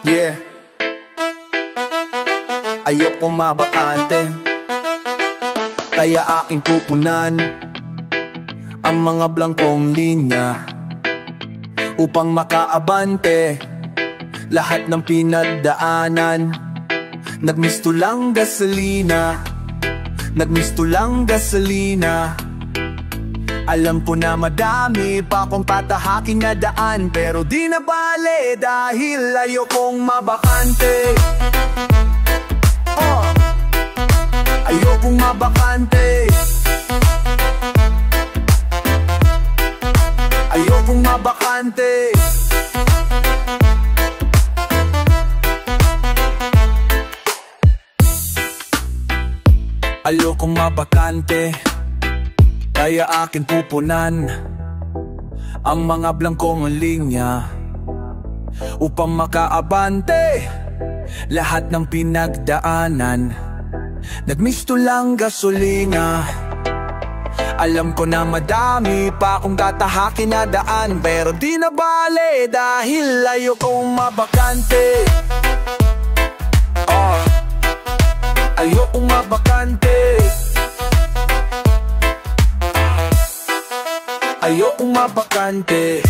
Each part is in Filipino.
Yeah. Ayokong mabakante, kaya aking pupunan ang mga blangkong linya upang makaabante lahat ng pinagdaanan. Nagmisto lang gasolina, nagmisto lang gasolina. Alam ko na madami pa akong patahaking na daan, pero di na bale dahil ayokong mabakante. Ayokong mabakante, ayokong mabakante. Ayokong mabakante, kaya akin pupunan ang mga blangkong linya upang makaabante lahat ng pinagdaanan. Nagmisto lang gasolina. Alam ko na madami pa akong tatahakin na daan, pero di na bale dahil ayokong mabakante. Ayokong mabakante, ayokong mabakante.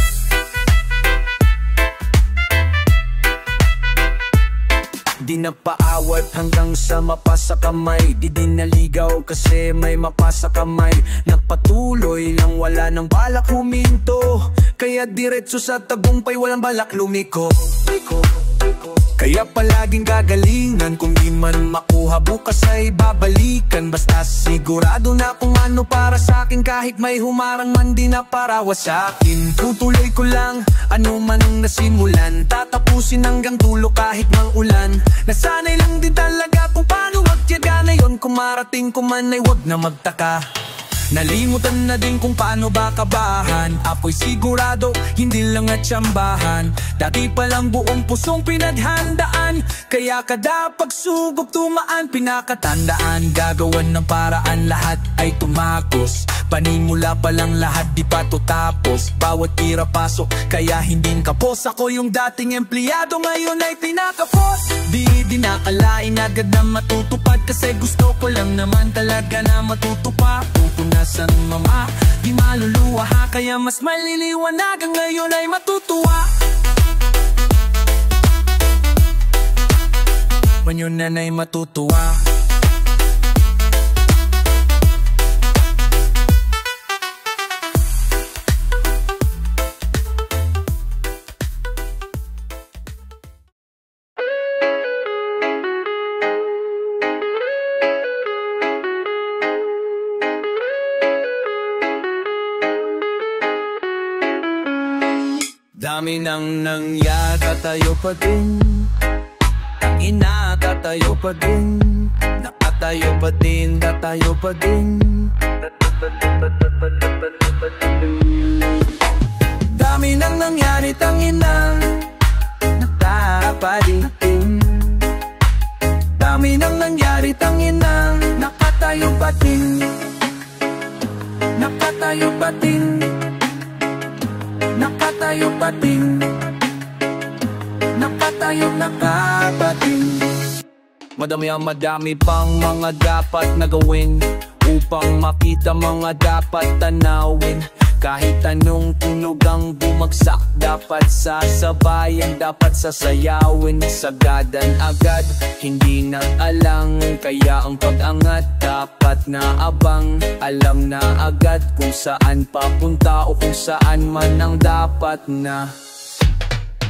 Di na paawat hanggang sa mapasa kamay, di din naligaw kasi may mapasa kamay. Nagpatuloy lang wala nang balak huminto, kaya diretso sa tagumpay walang balak lumiko. Kaya palaging gagalingan, kung di man makuha bukas ay babalikan. Basta sigurado na kung ano para sa akin, kahit may humarang man di na parawa sa akin. Tutuloy ko lang ano man ang nasimulan, tatapusin hanggang dulo kahit mang ulan. Nasanay lang din talaga kung paano magtiyaga, na yun kung marating ko man ay wag na magtaka. Nalimutan na din kung paano ba kabahan, apoy sigurado, hindi lang at tsambahan. Dati palang buong pusong pinaghandaan, kaya kada pagsubok tumaan. Pinakatandaan, gagawan ng paraan, lahat ay tumakos. Panimula pa lang lahat di pa to tapos, bawat tira pasok kaya hindi kapos. Ako yung dating empleyado ngayon ay pinakapos. Di nakalain agad na matutupad, kasi gusto ko lang naman talaga na matutupad. Pupunasan mama, di maluluwa ha, kaya mas maliliwanagan ngayon ay matutuwa. Man yun na na'y matutuwa. Dami nang nangyari, tatayo pa din. Ina, tatayo pa din. Nakatayo pa din, tatayo pa din. Dami nang nangyari, tanginang nakapaditing. Dami nang nangyari, tanginang nakatayo pa din. Nakatayo pa din. Nakatayo pa din. Nakatayo, nakapating. Madami pang mga dapat na gawin upang makita mga dapat tanawin. Kahit anong tunog ang bumagsak, dapat sasabayan, dapat sasayawin. Sagadan agad, hindi na alang, kaya ang pag-angat dapat na abang. Alam na agad kung saan papunta o kung saan man ang dapat na.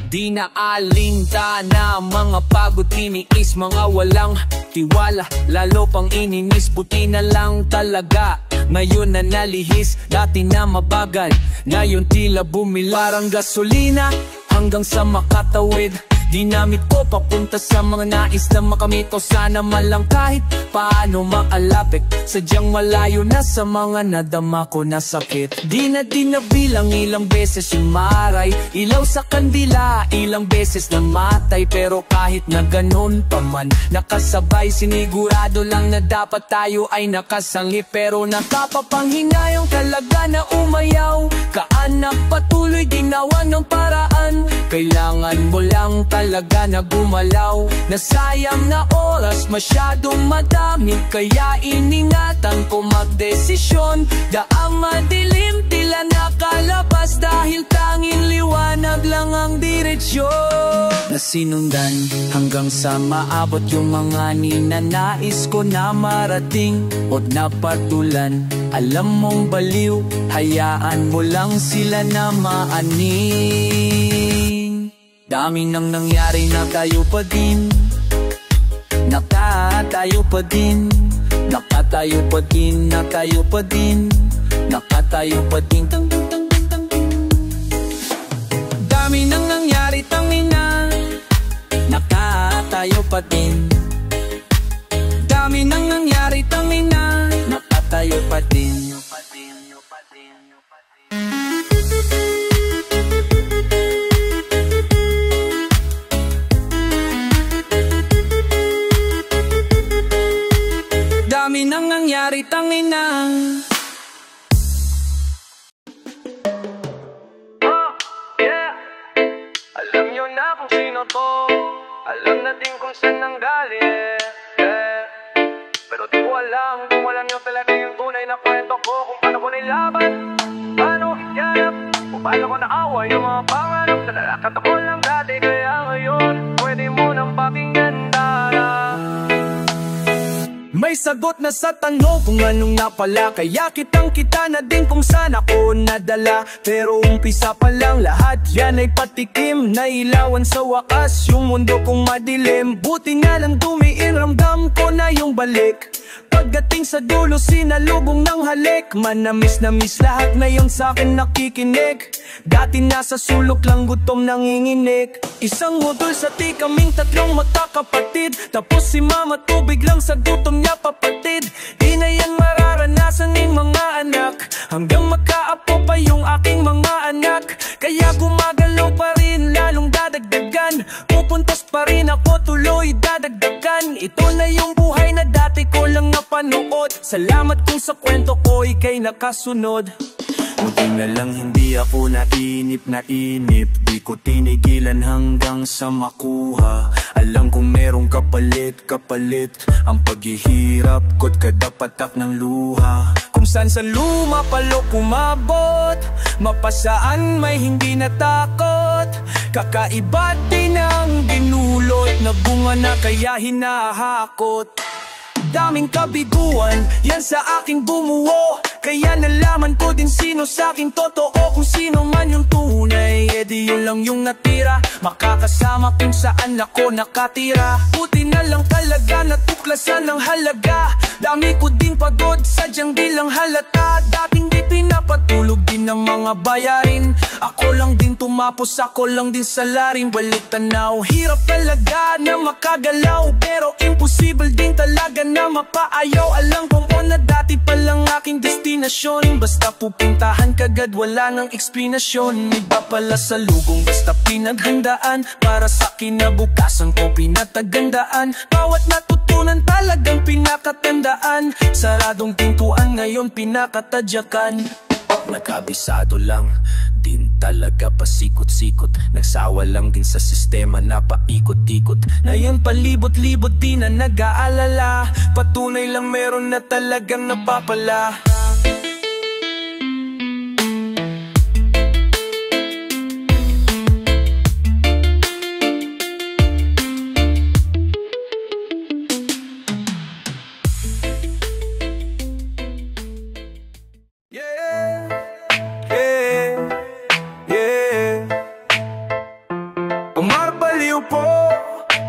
Di na alintana, mga pagod tiniis, mga walang tiwala, lalo pang ininis, buti na lang talaga. Ngayon na nalihis, dati na mabagal, ngayon tila bumila. Parang gasolina hanggang sa makatawid, dinamit ko papunta sa mga nais na makamit, o sana man lang kahit paano makalapit. Sadyang malayo na sa mga nadama ko na sakit. Di na bilang ilang beses yung maray, ilaw sa kandila, ilang beses na matay. Pero kahit na ganun pa man, nakasabay, sinigurado lang na dapat tayo ay nakasangip. Pero nakapapanghinga yung talaga na umayaw, kaanak patuloy ginawa ng paraan. Kailangan mo lang lang talaga na gumalaw. Nasayang na oras, masyadong madami, kaya iningatan ko magdesisyon. Daang madilim, tila nakalabas, dahil tanging liwanag lang ang diretsyon. Nasinundan hanggang sa maabot yung mga ninanais ko na marating o napatulan. Alam mong baliw, hayaan mo lang sila na maaning. Dami nang nangyari na tayo pa din, nakatayo pa din, nakatayo pa din, nakatayo pa din, nakatayo pa din. Dami nang nangyari, tangina, nakatayo pa din. Dami nang nangyari, tangina, nakatayo pa din. Dami nang nangyari, tangina. Yeah. Alam nyo na kung sino to, alam na din kung saan nanggaling, yeah. Pero di ko alam kung alam nyo talaga yung tunay na kwento ko, kung paano ko nilaban, paano hiyanap, kung paano ko naaway yung mga pangarap na nalakat ako lang dati. Kaya ngayon, pwede mo nang pakinggan na may sagot na sa tanong kung anong napala. Kaya kitang-kita na din kung saan ako nadala. Pero umpisa pa lang, lahat yan ay patikim. Nailawan sa wakas yung mundo kong madilim. Buti nga lang dumiin, ramdam ko na yung balik. Pagdating sa dulo, sinalubong ng halik. Manamis na miss lahat na yung sa'kin nakikinig. Dati nasa sulok lang, gutom nanginginig. Isang udol sa ti kaming tatlong magkakapatid. Tapos si mama tubig lang sa gutom niya papatid. Di na yan mararanasan ng mga anak, hanggang magkaapo pa yung aking mga anak. Kaya gumagalaw pa rin, lalong dadagdagan. Pupuntos pa rin ako, tuloy dadagdagan. Ito na yung buhay na dati ko lang napanood. Salamat kung sa kwento ko ika'y nakasunod. Buti na lang hindi ako nainip. Di ko tinigilan hanggang sa makuha. Alam kong merong kapalit ang paghihirap ko't kadapatak ng luha. Kung saan sa luma palo kumabot, mapasaan may hindi natakot. Kakaiba din ang binulot na bunga na kaya hinahakot. Daming kabiguan, yan sa aking bumuo. Kaya nalaman ko din sino sa aking totoo. Kung sino man yung tunay, edi yun lang yung natira. Makakasama kung saan ako nakatira. Buti na lang talaga natuklasan ng halaga. Dami ko ding pagod, sadyang di lang halata. Dating di pinapatulog din ng mga bayarin. Ako lang din tumapos, ako lang din salarin. Balik tanaw, hirap talaga na makagalaw. Pero imposible din talaga na mapaayaw. Alam kong na dati pa lang aking destinasyon. Basta pupuntahan kagad, wala nang eksplanasyon. Iba pala sa lugong, basta pinaghandaan. Para sa kinabukasan ko pinatagandaan. Bawat natutunan talagang pinakatandaan. Saradong pintuan ngayon pinakatadyakan. Nagkabisado lang din talaga pasikot-sikot. Nagsawa lang din sa sistema na paikot-ikot. Ngayon palibot-libot din na nag-aalala. Patunay lang meron na talagang napapala.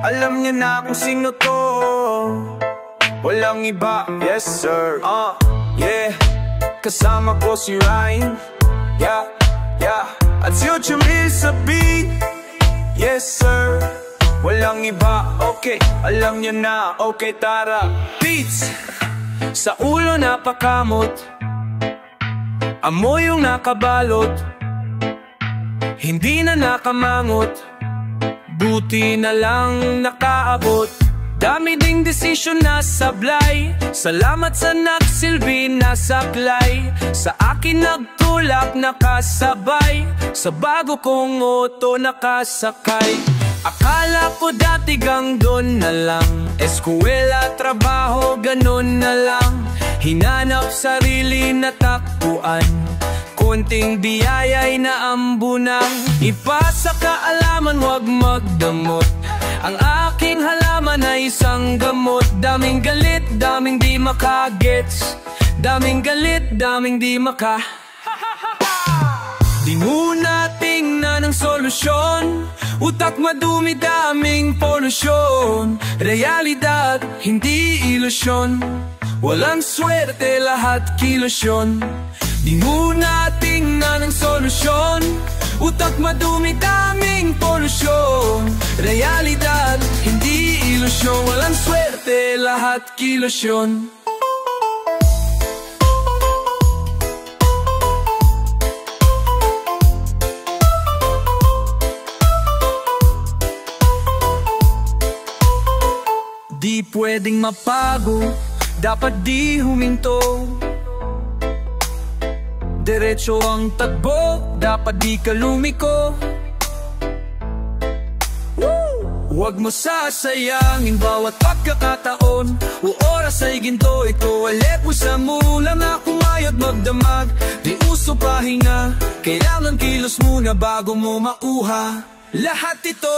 Alam niya na kung sino to, walang iba, yes sir, yeah. Kasama ko si Ryan, yeah, yeah. At si Uchamil sa beat, yes sir, walang iba, okay. Alam niya na, okay tara. Beats, sa ulo napakamot, amoy yung nakabalot, hindi na nakamangot. Buti na lang nakaabot. Dami ding desisyon na sablay. Salamat sa nagsilbi na saklay. Sa akin nagtulak nakasabay. Sa bago kong auto nakasakay. Akala ko dati gangdon na lang, eskwela, trabaho, ganun na lang. Hinanap sarili na takbuan, konting biyaya'y naambunan. Ipasa kaalaman, wag magdamot, ang aking halaman ay isang gamot. Daming galit, daming di makagets, daming galit, daming di maka. Di muna tingnan ang solusyon, utak madumi, daming polusyon. Realidad, hindi ilusyon, walang swerte, lahat kilusyon. Di muna tingnan ang solusyon, utak madumi, daming polusyon. Realidad, hindi ilusyon, walang swerte, lahat kilusyon. Di pwedeng mapago, dapat di huminto. Diretso ang tagbo, dapat di ka lumiko. Huwag mo sasayangin bawat pagkakataon, o oras ay ginto. Ito alit mo sa mula na kumayod magdamag. Di uso pahinga, kailangan kilos muna bago mo makuha lahat ito.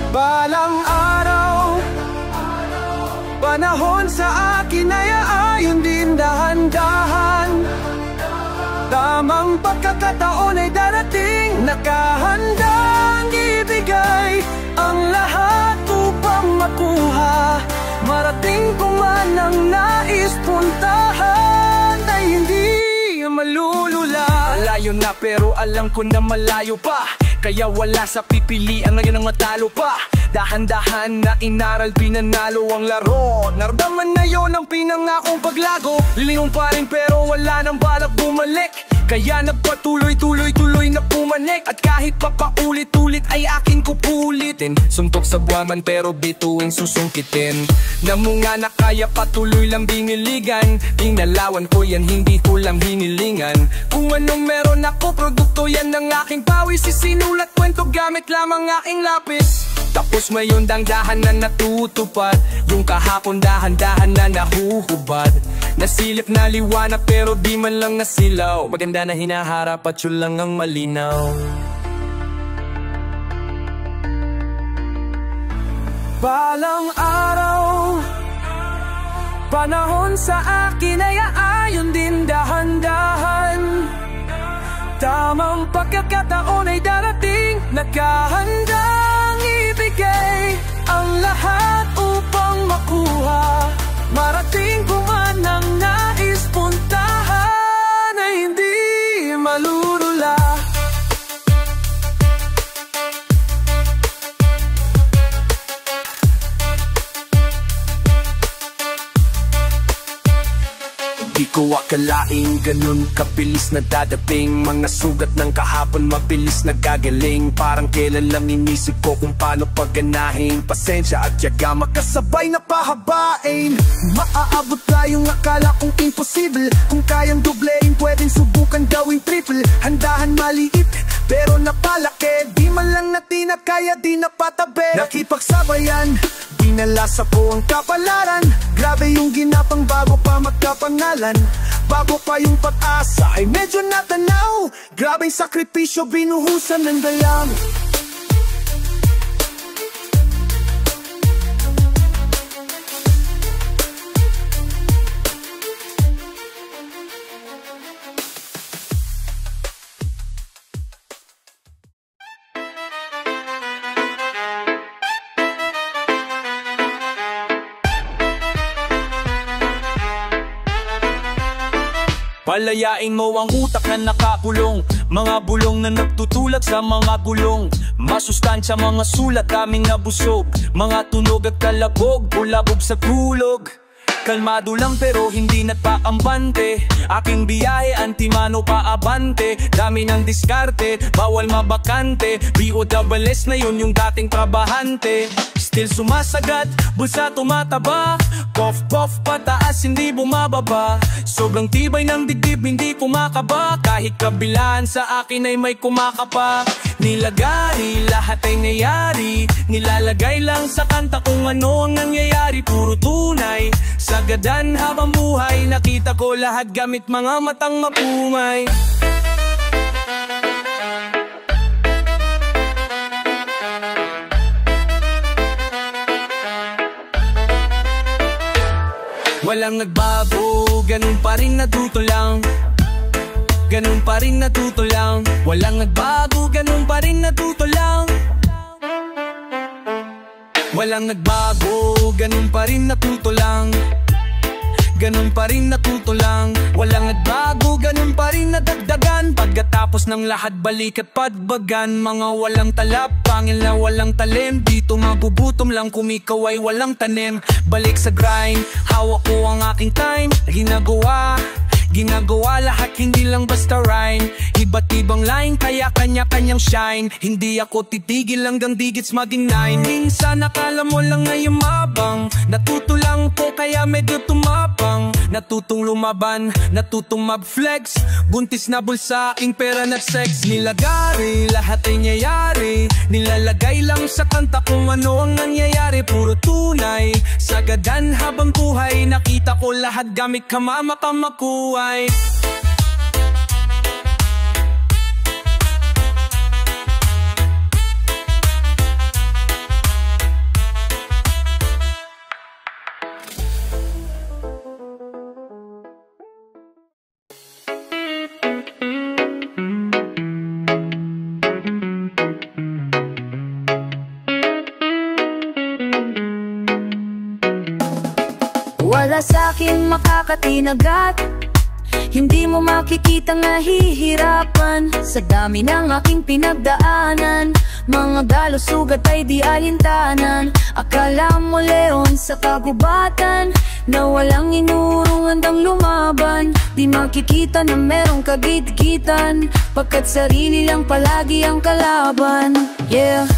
Balang araw, panahon sa akin ay aayon din dahan-dahan. Tamang pagkakataon ay darating, nakahandang ibigay ang lahat upang makuha. Marating ko man ang nais puntahan ay hindi malulula. Layo na pero alam ko na malayo pa, kaya wala sa pipilian, ngayon ang matalo pa. Dahan-dahan na inaral, pinanalo ang laro. Naramdaman na yon ang pinangakong paglago. Lilingon pa rin pero wala nang balak bumalik, kaya nagpatuloy-tuloy-tuloy na pumanik. At kahit pa paulit-ulit ay akin kupulitin. Suntok sa buwaman pero bituing susungkitin. Namunga na kaya patuloy lang biniligan. Pinalawan ko yan, hindi ko lang hinilingan. Kung anong meron ako, produkto yan ng aking pawis. Isinulat kwento gamit lamang aking lapis. Tapos ngayon dahan na natutupad, yung kahapon dahan-dahan na nahuhubad. Nasilip na liwanag pero di man lang nasilaw. Maganda na hinaharap at yun lang ang malinaw. Balang araw, panahon sa akin ay aayon din dahan-dahan. Tamang pagkakataon ay darating, nakahandang ibigay ang lahat upang makuha. Marating ko man ang nais puntahan ay hindi malulula. Di ko akalaing ganun kabilis na dadating. Mga sugat ng kahapon mabilis na gagaling. Parang kailan lang inisip ko kung paano pagganahin. Pasensya at tiyaga makasabay na pahabain. Maaabot tayong akala kong imposible. Kung kayang doblein pwedeng subukan gawing triple. Handahan maliit pero napalaki. Di man lang natin at kaya di napatabi. Nakipagsabayan, dinalasa ko ang kapalaran. Grabe yung ginapang bago pa magkapangalan. Bago pa yung pag-asa ay medyo natanaw. Grabeng sakripisyo binuhusan ng dalang. Palayain mo ang utak na nakapulong, mga bulong na nagtutulak sa mga gulong. Masustansya mga sulat aming nabusog, mga tunog at kalabog, bulabog sa tulog. Kalmado lang pero hindi nagpaambante, aking biyahe antimano paabante. Dami ng diskarte, bawal mabakante, BOWS na yun yung dating trabahante. Still sumasagat, bulsa tumataba, cough cough pataas hindi bumababa. Sobrang tibay ng dibdib hindi kumakaba, kahit kabilaan sa akin ay may kumakapa. Nilagari, lahat ay nayari, nilalagay lang sa kanta kung ano ang nangyayari. Puro tunay, sagadan habang buhay, nakita ko lahat gamit mga matang mapumay. Walang nagbago, ganun pa rin natuto lang. Ganun pa rin natuto lang. Walang nagbago, ganun pa rin natuto lang. Walang nagbago, ganun pa rin natuto lang. Ganun pa rin natuto lang. Walang nagbago, ganun pa rin nadagdagan. Pagkatapos ng lahat balik at padbagan. Mga walang talap, pangil na walang talim. Dito magugutom lang kung ikaw ay walang tanim. Balik sa grind, hawak ko ang aking time. Ginagawa lahat, hindi lang basta rhyme. Iba't ibang line, kaya kanya-kanyang shine. Hindi ako titigil hanggang digits maging 9. Minsan akala mo lang na yumabang, natuto lang ko kaya medyo tumapang. Natutong lumaban, natutong mag-flex. Buntis na bulsa, aking pera na sex. Nilagari, lahat ay niyayari, nilalagay lang sa kanta kung ano ang nangyayari. Puro tunay, sagadan habang buhay, nakita ko lahat gamit kamama-kamakuha. Wala sa'kin makakatinagat, hindi mo makikita nga hihirapan. Sa dami ng aking pinagdaanan, mga galos sugat ay di alintanan. Akala mo leon sa kagubatan, na walang inurong handang lumaban. Di makikita na merong kagit-gitan, pagkat sarili lang palagi ang kalaban. Yeah.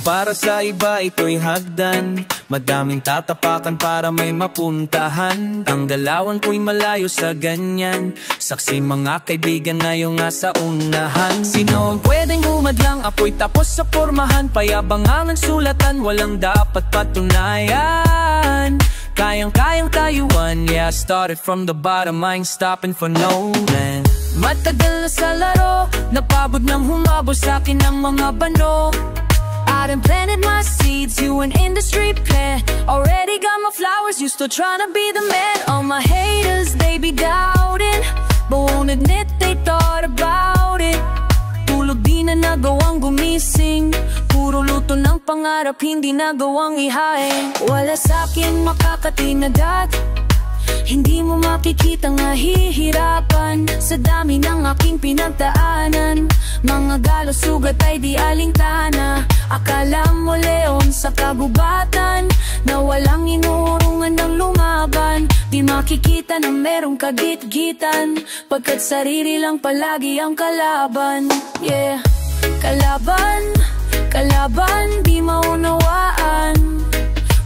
Para sa iba ito'y hagdan, madaming tatapakan para may mapuntahan. Ang galawan ko'y malayo sa ganyan, saksi mga kaibigan ngayong nasa unahan. Sino ang pwedeng humadlang, apoy tapos sa pormahan. Payabangang ang sulatan, walang dapat patunayan. Kayang-kayang tayuan, yeah, started from the bottom, I ain't stopping for no man. Matagal na sa laro, napabod nang humabol sa'kin ang mga bando. I done planted my seeds, you an industry plant. Already got my flowers, you still tryna be the man. All my haters, they be doubting, but won't admit they thought about it. Tulog di na nagawang gumising, puro luto ng pangarap hindi nagawang ihain. Wala sa'kin makakatinagat, hindi mo makikita nga hihirapan. Sa dami ng aking pinagdaanan, mga galos sugat ay di alintana. Akala mo leon sa kagubatan, na walang inurungan ng lumaban. Di makikita na merong kagit-gitan, pagkat sarili lang palagi ang kalaban. Yeah. Kalaban, kalaban, di maunawaan.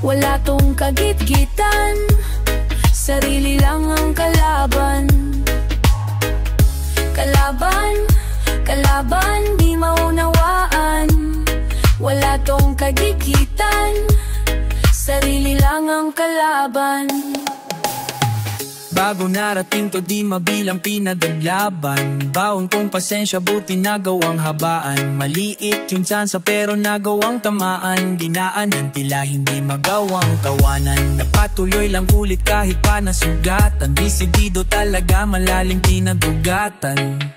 Wala tong kagit-gitan, sarili lang ang kalaban. Kalaban, kalaban, di maunawaan. Wala tong kagigitan, sarili lang ang kalaban. Bago narating to di mabilang pinaglaban, baon kong pasensya buti nagawang habaan. Maliit yung tsansa pero nagawang tamaan, dinaanan tila hindi magawang tawanan. Napatuloy lang ulit kahit pa nasugatan, disidido talaga malalim pinagugatan.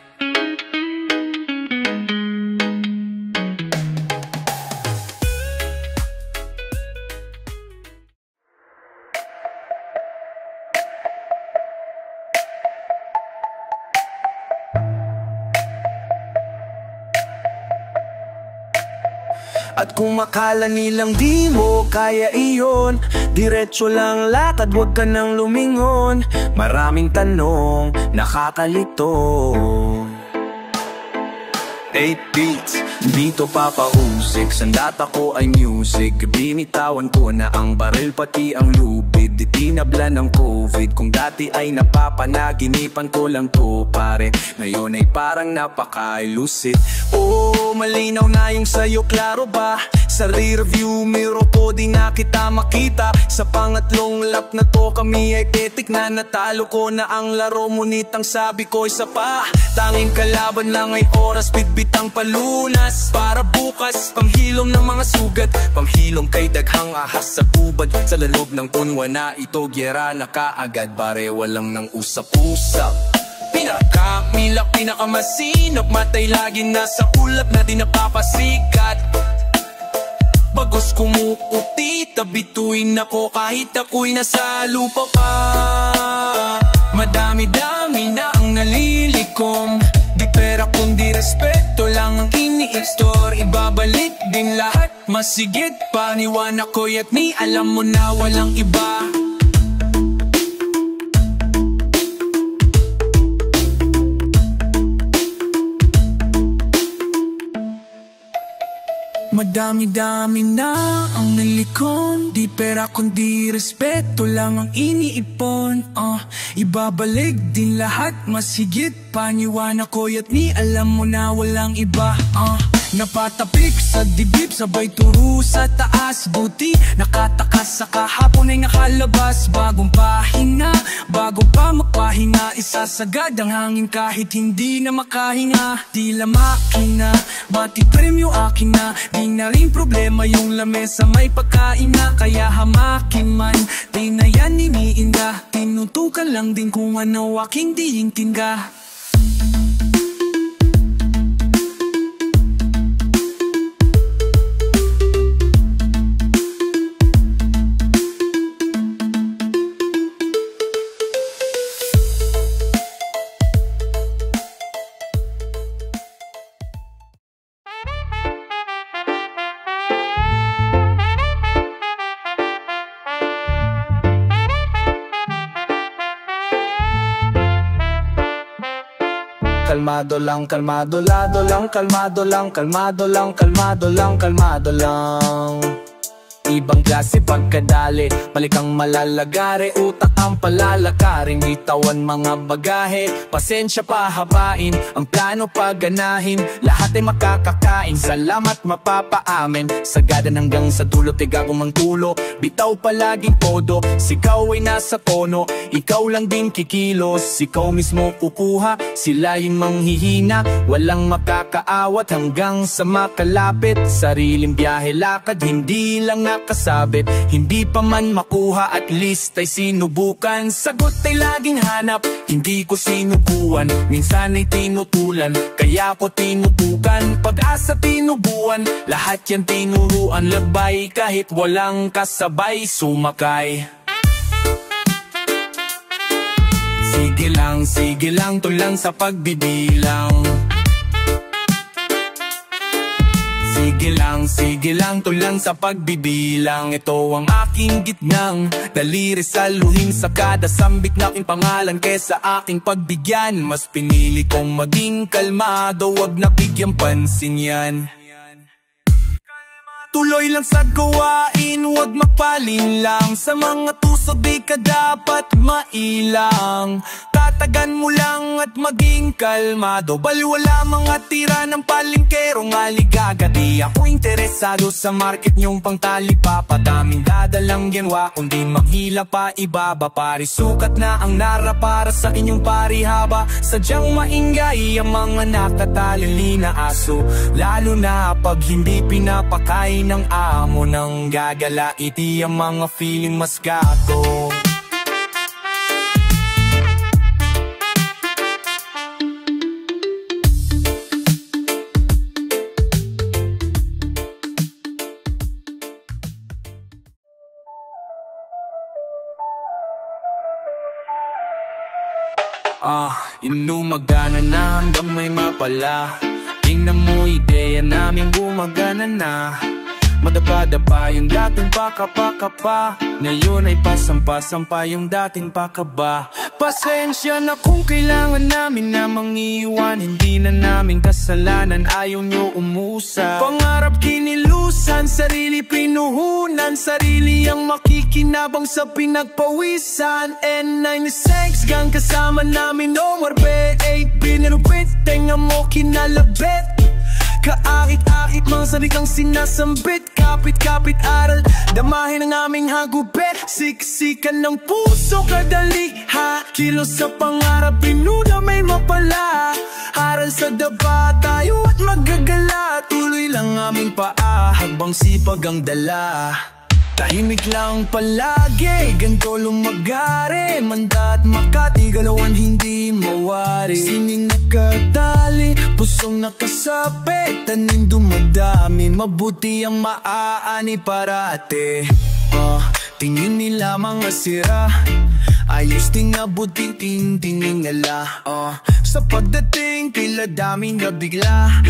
At kung makala nilang di mo kaya iyon, diretso lang lakad, huwag ka nang lumingon. Maraming tanong, nakakalito. 8 beats, dito papausik. Sandata ko ay music. Binitawan ko na ang baril pati ang lubid. Itinabla ng COVID. Kung dati ay napapanaginipan ko lang to pare, ngayon ay parang napaka-lucid. Oh, malinaw na yung sayo, klaro ba? Sa rear view mirror ko di na kita makita. Sa pangatlong lap na to kami ay tetik na. Natalo ko na ang laro, ngunit ang sabi ko isa pa. Tanging kalaban lang ay oras, bitbit ang palunas. Para bukas, panghilom ng mga sugat, panghilom kay daghang ahas sa ubad. Sa loob ng tunwa na ito, gyera na kaagad. Pare walang nang usap-usap. Pinakamilak, pinakamasinop, matay lagi nasa ulap na di napapasikat. Bagos kumuuti, tabituin ako kahit ako'y nasa lupa pa. Madami-dami na ang nalilikom, di pera kundi respeto lang ang ini-store. Ibabalik din lahat, masigit paniwan ako'y at ni alam mo na walang iba. Madami-dami na ang nalikon, di pera kundi respeto lang ang iniipon. Ibabalik din lahat, masigit paniwan ako'y at ni alam mo na walang iba. Napatapik sa dibdib, sabay turo sa taas. Buti nakatakas sa kahapon ay nakalabas. Bagong pahinga, bago pa magpahinga, isasagad ang hangin kahit hindi na makahinga. Tila makina, bati premyo akin na. Di na rin problema yung lamesa, may pagkain na. Kaya hamakin man, di na yan iniinda. Tinutukan lang din kung ano aking diintinga. Kalmado lang, kalmado lado lang, kalmado lang, kalmado lang, kalmado lang, kalmado lang. Ibang klase pagkadali, malikang malalagare, utak ang palalakarin, bitawan mga bagahe, pasensya pahabain, ang plano paganahin, lahat ay makakakain, salamat mapapaamin, sagadan hanggang sa dulo, tigagong mang tulo, bitaw palaging todo, sikaw ay nasa tono, ikaw lang din kikilos, ikaw mismo kukuha, sila yung manghihina, walang makakaawat hanggang sa makalapit, sariling biyahe lakad, hindi lang nakasabit, hindi pa man makuha, at least ay sinubukan. Sagot ay laging hanap, hindi ko sinubuan, minsan ay tinutulan, kaya ko tinutukan. Pag-asa tinubuan, lahat yan tinuruan, labay kahit walang kasabay, sumakay. Sige lang, tulang sa pagbibilang. Sige lang, tulang sa pagbibilang. Ito ang aking gitnang daliri, saluhin sa kada sambit na aking pangalan kesa aking pagbigyan. Mas pinili kong maging kalmado, wag na bigyang pansin yan. Tuloy lang sa gawain, wag magpalin lang. Sa mga tusok di ka dapat mailang. Tatagan mo lang at maging kalmado, baliwala mga tira ng palingkerong aligaga. Di ako interesado sa market nyong pangtali pa, padaming dadalang yanwa, kundi maghila pa ibaba. Pari sukat na ang nara para sa inyong parihaba, sadyang maingay ang mga nakatalili na aso, lalo na pag hindi pinapakain ng amo ng gagala. Iti ang mga feeling mas gago. Inumagana na hanggang may mapala. Tingnan mo ideya namin gumagana na. Madapa-dapa yung dating pakapa-kapa, ngayon ay pasampa-sampa yung dating pakaba. Pasensya na kung kailangan namin na mangiwan, hindi na namin kasalanan, ayaw nyo umusa. Pangarap kinilusan, sarili pinuhunan, sarili ang makikinabang sa pinagpawisan. N96 gang kasama namin, no marbet 8 binirupit, tenga mo kinalabit. Kaakit-akit mga salitang sinasambit, kapit-kapit aral, damahin ang aming hagupit. Siksikan ng puso kadaliha, kilos sa pangarap, pinuda may mapala. Aral sa daba, tayo at magagala, tuloy lang aming paa, habang sipag ang dala. Tahimik lang palagi, ganito lumagari, Manda at Makati, galawan hindi mawari. Sining nakatali, pusong nakasapit, tanim dumadami, mabuti ang maaani parate. Tingin nila mga sira, ayos din na buting tingin nila. Sa pagdating, tila daming nabigla.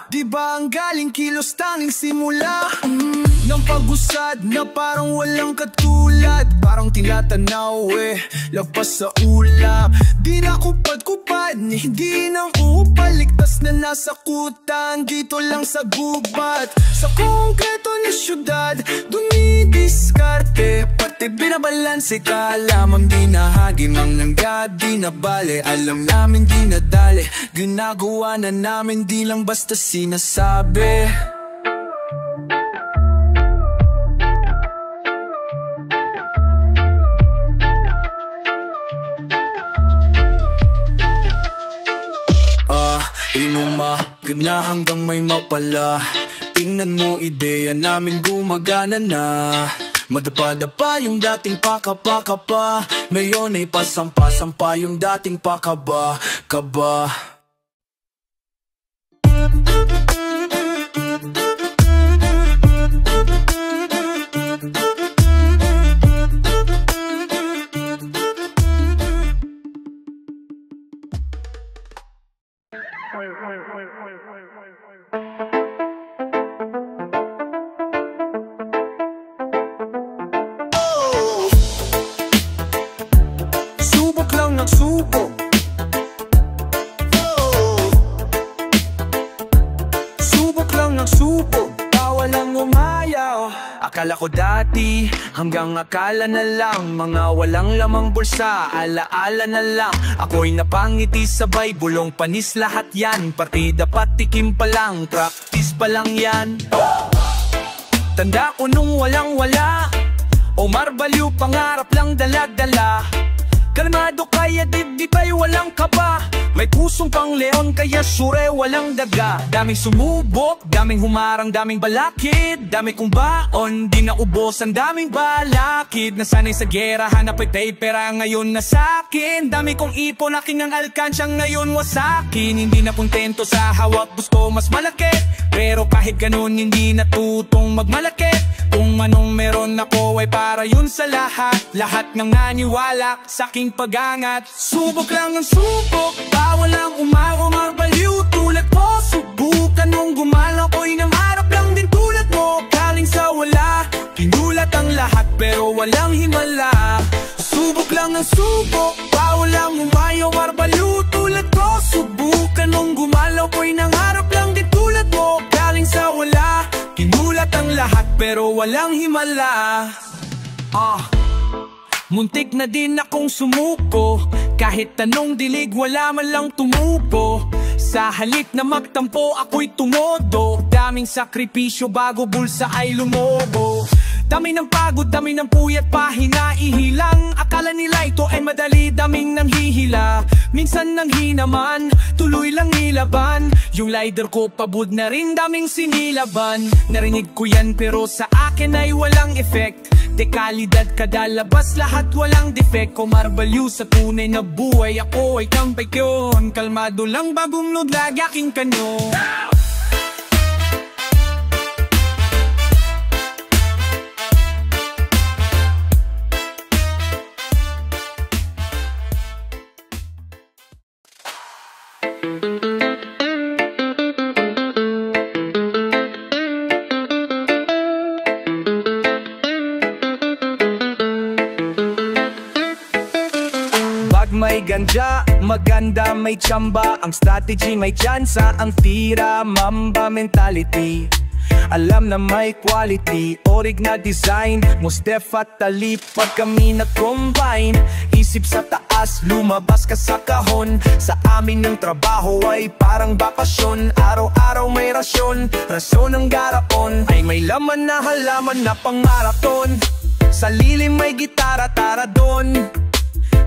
Diba ang galing kilos tanging simula ng pag-usad na parang walang katulad, parang tinatanaw lagpas sa ulap. Di na kupad-kupad, hindi nang upaligtas na nasa kutang, dito lang sa gubat. Sa konkreto na syudad, dumidiskarte, pati binabalanse, kala mong di nahagim ang nanggad, di na bale. Alam namin di nadali, ginagawa na namin, di lang basta sinasabi. Inumahagad na hanggang may mapala, tingnan mo ideya namin gumagana na. Madapa-dapa yung dating pakapa-kapa, ngayon ay pasampa-sampa yung dating pakaba-kaba. Subok lang ng subok, subok lang ng subok, bawal ang umayaw. Akala ko dati, hanggang akala na lang, mga walang lamang bulsa, alaala na lang. Ako'y napangiti sabay, bulong panis lahat yan, partida patikim pa lang, practice pa lang yan. Tanda ko nung walang-wala, Omar Baliw, pangarap lang dala-dala. Kalmado kaya dibdib ay walang kaba, may pusong pang leon kaya sure walang daga. Daming sumubok, daming humarang, daming balakid, dami kong baon, di naubos ang daming balakid. Nasanay sa gera, hanap ay pera, ngayon na sakin. Dami kong ipon, aking ang alkansyang ngayon wasakin. Hindi na kontento sa hawak, gusto mas malaki, pero kahit ganun hindi natutong magmalaki. Kung anong meron ako ay para yun sa lahat, lahat ng naniwala sa aking pagangat. Subok lang ang subok, bawal ang Omar Baliw tulad mo. Subukan mong gumalaw, ko'y nangarap lang din tulad mo. Galing sa wala, pinulat ang lahat pero walang himala. Subok lang ang subok, bawal ang Omar Baliw tulad mo. Subukan mong gumalaw, ko'y nangarap lang din tulad mo. Galing sa wala, pinulat ang lahat pero walang himala. Muntik na din akong sumuko, kahit tanong dilig wala man lang tumubo. Sa halip na magtampo ako'y tumodo, daming sakripisyo bago bulsa ay lumobo. Dami ng pagod, dami ng puyat, pahina ihilang. Akala nila ito ay madali, daming nanghihila. Minsan nang hinaman, tuloy lang nilaban. Yung lighter ko pabud na rin, daming sinilaban. Narinig ko yan pero sa akin ay walang effect. Dekalidad kadalabas, lahat walang defect. Omar Baliw sa tunay na buhay, ako ay kampay yun. Kalmado lang bagong nudlag aking kanyo. pag may ganja, maganda may tsamba. Ang strategy may tsansa, ang tira mamba mentality. Alam na may quality, orig na design, Mustef at Talip. Pag kami nag-combine, isip sa taas, lumabas ka sa kahon. Sa amin ng trabaho ay parang bakasyon. Araw-araw may rasyon, rason ng garapon. Ay may laman na halaman na pang-marathon. Sa lilim may gitara, tara doon.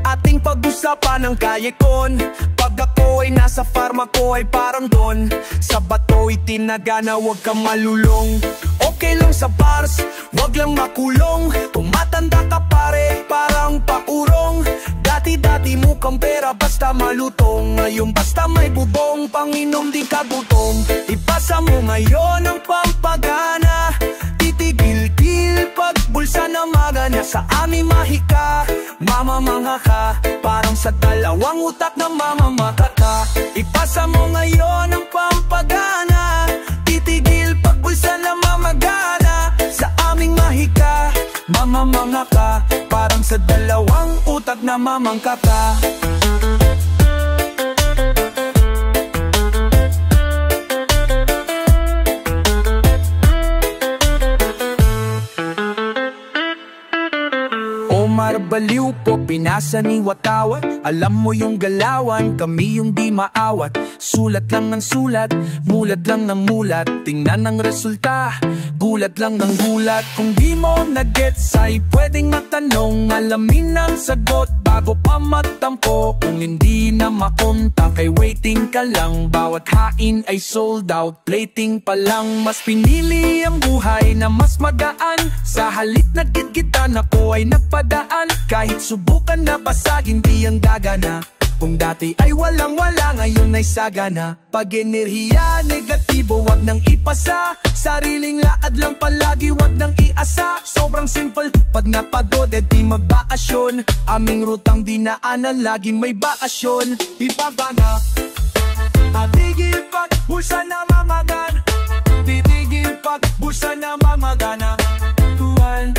Ating pag-usapan ng kayekon. Pag ako ay nasa farm, ako ay parang don. Sa bato itinaga na huwag kang malulong. Okay lang sa bars, wag lang makulong. Tumatanda ka pare, parang paurong. Dati-dati mukhang pera basta malutong. Ngayon basta may bubong, panginom di ka butong. Ipasa mo ngayon ang pampagana. Titigil-til pag bulsa na magana. Sa amin mahika, mamamangha ka. Parang sa dalawang utak na mamamaka ka. Ipasa mo ngayon ang pampagana. Titigil pag bulsa na mamagana. Sa aming mahika, mamamangha ka. Parang sa dalawang utak na mamangka ka. Baliw po, pinasa ni Watawat. Alam mo yung galawan, kami yung di maawat. Sulat lang ng sulat, mulat lang ng mulat. Tingnan ang resulta, gulat lang ng gulat. Kung di mo na-gets ay pwedeng matanong. Alamin ang sagot bago pa matampo. Kung hindi na makonta kay waiting ka lang. Bawat hain ay sold out, plating pa lang. Mas pinili ang buhay na mas magaan. Sa halit na gitgitan ako ay nagpadaan. Kahit subukan na basag, hindi ang gagana. Kung dati ay walang-wala, ngayon ay sagana. Pag enerhiya negatibo, wag nang ipasa. Sariling laad lang palagi, wag nang iasa. Sobrang simple, pag napagod, di magbakasyon. Aming rutang dinaanan, laging may bakasyon. Ibabana, tatigil pag bulsa na mamagan. Titigil pag bulsa na mamagana. Tuwan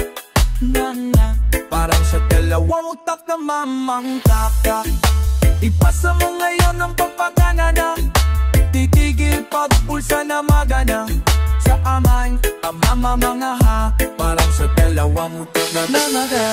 na parang sa dalawang utak na mamangka ka. Ipasa mo ngayon ang pampagana na. Titigil pag bulsa na magana. Sa amang mamamangha ha. Parang sa dalawang utak na mamaga.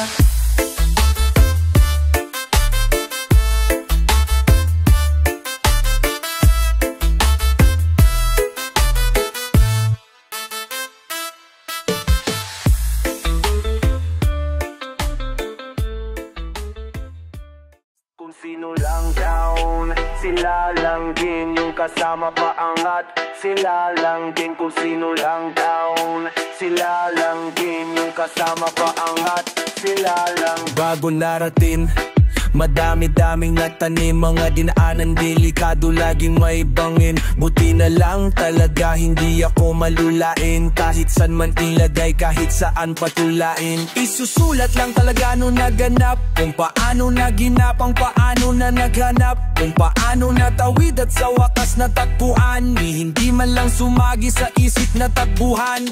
Sino lang down, sila lang din. Yung kasama paangat, sila lang din. Kung sino lang down, sila lang din. Yung kasama paangat, sila lang. Bago narating, madami-daming natanim. Mga dinaanan delikado, laging may bangin. Buti na lang talaga hindi ako malulain. Kahit saan man ilagay, kahit saan patulain. Isusulat lang talaga nung naganap. Kung paano naginap, ang paano na naghanap. Kung paano natawid at sa wakas natagpuan. Hindi man lang sumagi sa isip na tagpuhan.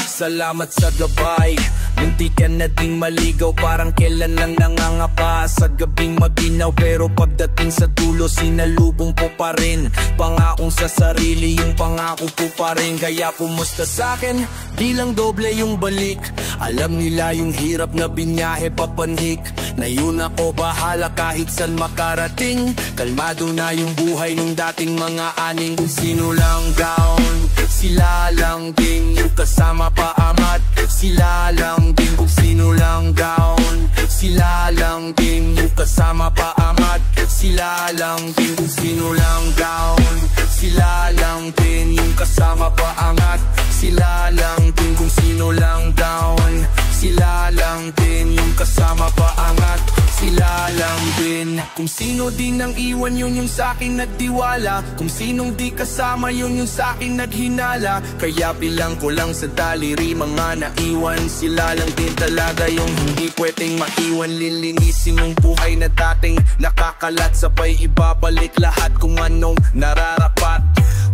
Salamat sa gabay, munti ka na ding maligaw. Parang kailan lang nangangapa sa gabing maginaw. Pero pagdating sa dulo, sinalubong po pa rin. Pangakong sa sarili, yung pangako po pa rin. Kaya pumusta sa'kin, di lang doble yung balik. Alam nila yung hirap na binyahe papanhik. Na yun ako bahala kahit saan makarating. Kalmado na yung buhay nung dating mga aning. Kung sino lang down, sila lang din. Yung kasama paamat, sila lang din. Kung sino lang down, sila lang din. Yung kasama paamat, sila lang din. Kung sino lang down, sila lang din. Yung kasama paangat, sila lang din. Kung sino lang down, sila lang din. Yung kasama paangat, sila lang din. Kung sino din ang iwan, yun yung sa'kin nagtiwala. Kung sinong di kasama, yun yung sa'kin naghinala. Kaya bilang ko lang sa daliri mga naiwan. Sila lang din talaga yung hindi pwedeng maiwan. Lilinisin mong buhay na dating nakakalat. Sabay ibabalik lahat kung anong nararapat.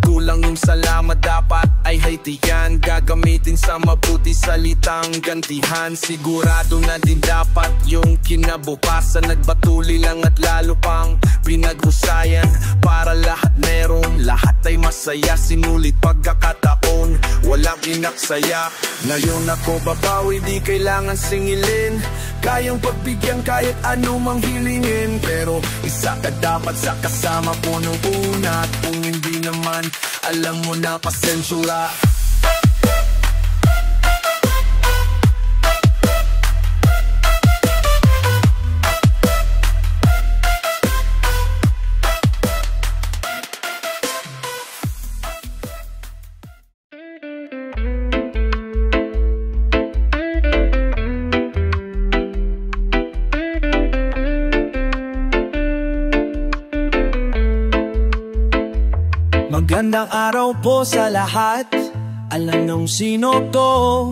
Tulad lang yung salamat, dapat ay haitiyan. Gagamitin sa mabuti salitang gantihan. Sigurado na din dapat yung kinabukasan nagbatuli lang at lalo pang pinag-husayan. Para lahat meron, lahat ay masaya. Sinulit pagkakataon, walang inaksaya. Ngayon ako babawi, di kailangan singilin. Kayang pagbigyan kahit anumang hilingin. Pero isa ka dapat sa kasama ko nung una. At kung hindi naman, alam mo na pasensura. Magandang araw po sa lahat. Alam nung sino to.